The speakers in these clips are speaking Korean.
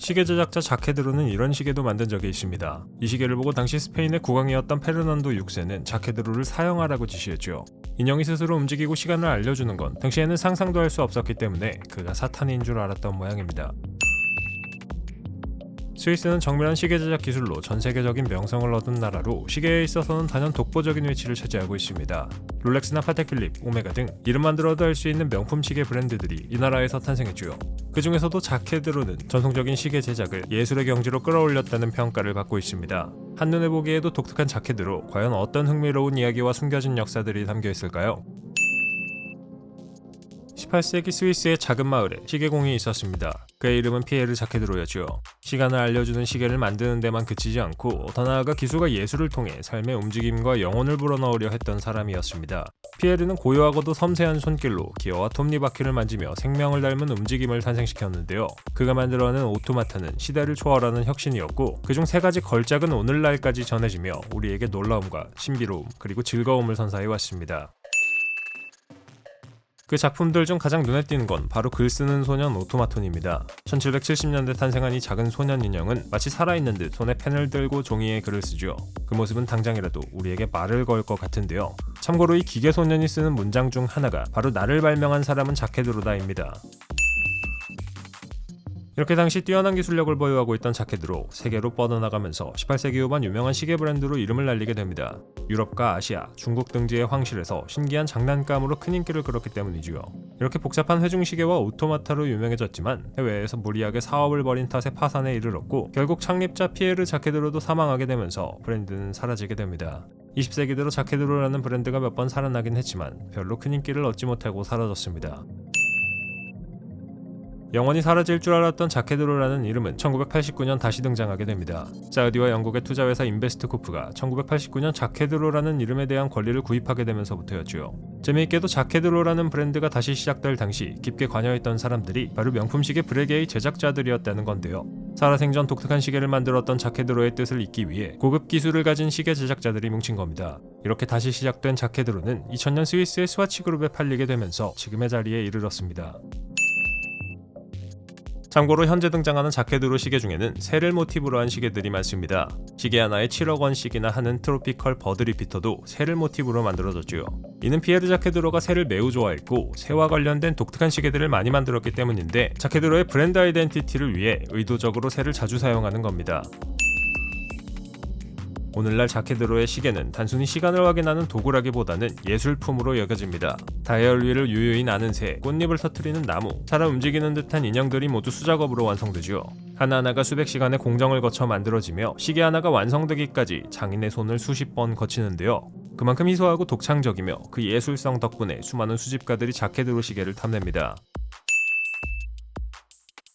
시계 제작자 자케드로는 이런 시계도 만든 적이 있습니다. 이 시계를 보고 당시 스페인의 국왕이었던 페르난도 6세는 자케드로를 사용하라고 지시했죠. 인형이 스스로 움직이고 시간을 알려주는 건 당시에는 상상도 할 수 없었기 때문에 그가 사탄인 줄 알았던 모양입니다. 스위스는 정밀한 시계 제작 기술로 전 세계적인 명성을 얻은 나라로 시계에 있어서는 단연 독보적인 위치를 차지하고 있습니다. 롤렉스나 파텍 필립, 오메가 등 이름만 들어도 알 수 있는 명품 시계 브랜드들이 이 나라에서 탄생했죠. 그 중에서도 자케드로는 전통적인 시계 제작을 예술의 경지로 끌어올렸다는 평가를 받고 있습니다. 한눈에 보기에도 독특한 자케드로 과연 어떤 흥미로운 이야기와 숨겨진 역사들이 담겨 있을까요? 18세기 스위스의 작은 마을에 시계공이 있었습니다. 그의 이름은 피에르 자케드로였죠. 시간을 알려주는 시계를 만드는 데만 그치지 않고 더 나아가 기술과 예술을 통해 삶의 움직임과 영혼을 불어넣으려 했던 사람이었습니다. 피에르는 고요하고도 섬세한 손길로 기어와 톱니바퀴를 만지며 생명을 닮은 움직임을 탄생시켰는데요. 그가 만들어낸 오토마타는 시대를 초월하는 혁신이었고 그중 3가지 걸작은 오늘날까지 전해지며 우리에게 놀라움과 신비로움 그리고 즐거움을 선사해왔습니다. 그 작품들 중 가장 눈에 띄는 건 바로 글 쓰는 소년 오토마톤입니다. 1770년대 탄생한 이 작은 소년 인형은 마치 살아있는 듯 손에 펜을 들고 종이에 글을 쓰죠. 그 모습은 당장이라도 우리에게 말을 걸 것 같은데요. 참고로 이 기계 소년이 쓰는 문장 중 하나가 바로 나를 발명한 사람은 자케드로다입니다. 이렇게 당시 뛰어난 기술력을 보유하고 있던 자케드로 세계로 뻗어나가면서 18세기 후반 유명한 시계 브랜드로 이름을 날리게 됩니다. 유럽과 아시아, 중국 등지의 황실에서 신기한 장난감으로 큰 인기를 끌었기 때문이지요. 이렇게 복잡한 회중시계와 오토마타로 유명해졌지만 해외에서 무리하게 사업을 벌인 탓에 파산에 이르렀고 결국 창립자 피에르 자케드로도 사망하게 되면서 브랜드는 사라지게 됩니다. 20세기 들어 자케드로라는 브랜드가 몇 번 살아나긴 했지만 별로 큰 인기를 얻지 못하고 사라졌습니다. 영원히 사라질 줄 알았던 자케드로라는 이름은 1989년 다시 등장하게 됩니다. 사우디와 영국의 투자회사 인베스트코프가 1989년 자케드로라는 이름에 대한 권리를 구입하게 되면서부터였죠. 재미있게도 자케드로라는 브랜드가 다시 시작될 당시 깊게 관여했던 사람들이 바로 명품 시계 브레게의 제작자들이었다는 건데요. 살아생전 독특한 시계를 만들었던 자케드로의 뜻을 잇기 위해 고급 기술을 가진 시계 제작자들이 뭉친 겁니다. 이렇게 다시 시작된 자케드로는 2000년 스위스의 스와치 그룹에 팔리게 되면서 지금의 자리에 이르렀습니다. 참고로 현재 등장하는 자케드로 시계 중에는 새를 모티브로 한 시계들이 많습니다. 시계 하나에 7억 원씩이나 하는 트로피컬 버드 리피터도 새를 모티브로 만들어졌죠. 이는 피에르 자케드로가 새를 매우 좋아했고 새와 관련된 독특한 시계들을 많이 만들었기 때문인데 자케드로의 브랜드 아이덴티티를 위해 의도적으로 새를 자주 사용하는 겁니다. 오늘날 자케드로의 시계는 단순히 시간을 확인하는 도구라기보다는 예술품으로 여겨집니다. 다이얼 위를 유유히 나는 새, 꽃잎을 터뜨리는 나무, 사람 움직이는 듯한 인형들이 모두 수작업으로 완성되죠. 하나하나가 수백 시간의 공정을 거쳐 만들어지며 시계 하나가 완성되기까지 장인의 손을 수십 번 거치는데요. 그만큼 희소하고 독창적이며 그 예술성 덕분에 수많은 수집가들이 자케드로 시계를 탐냅니다.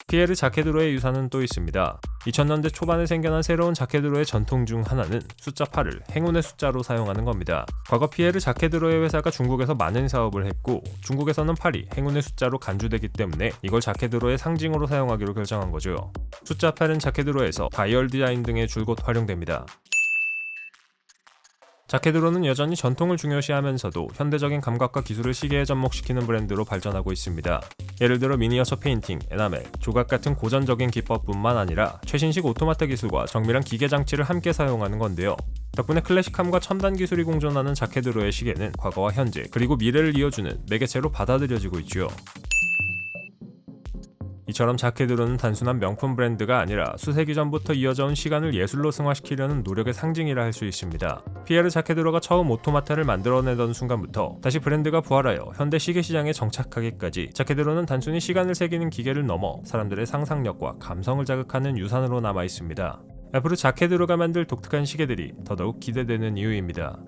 피에르 자케드로의 유산은 또 있습니다. 2000년대 초반에 생겨난 새로운 자케드로의 전통 중 하나는 숫자 8을 행운의 숫자로 사용하는 겁니다. 과거 피에르 자케드로의 회사가 중국에서 많은 사업을 했고 중국에서는 8이 행운의 숫자로 간주되기 때문에 이걸 자케드로의 상징으로 사용하기로 결정한 거죠. 숫자 8은 자케드로에서 다이얼 디자인 등에 줄곧 활용됩니다. 자케드로는 여전히 전통을 중요시하면서도 현대적인 감각과 기술을 시계에 접목시키는 브랜드로 발전하고 있습니다. 예를 들어 미니어처 페인팅, 에나멜, 조각 같은 고전적인 기법뿐만 아니라 최신식 오토마타 기술과 정밀한 기계 장치를 함께 사용하는 건데요. 덕분에 클래식함과 첨단 기술이 공존하는 자케드로의 시계는 과거와 현재 그리고 미래를 이어주는 매개체로 받아들여지고 있죠. 이처럼 자케드로는 단순한 명품 브랜드가 아니라 수세기 전부터 이어져온 시간을 예술로 승화시키려는 노력의 상징이라 할 수 있습니다. 피에르 자케드로가 처음 오토마타를 만들어내던 순간부터 다시 브랜드가 부활하여 현대 시계 시장에 정착하기까지 자케드로는 단순히 시간을 새기는 기계를 넘어 사람들의 상상력과 감성을 자극하는 유산으로 남아 있습니다. 앞으로 자케드로가 만들 독특한 시계들이 더더욱 기대되는 이유입니다.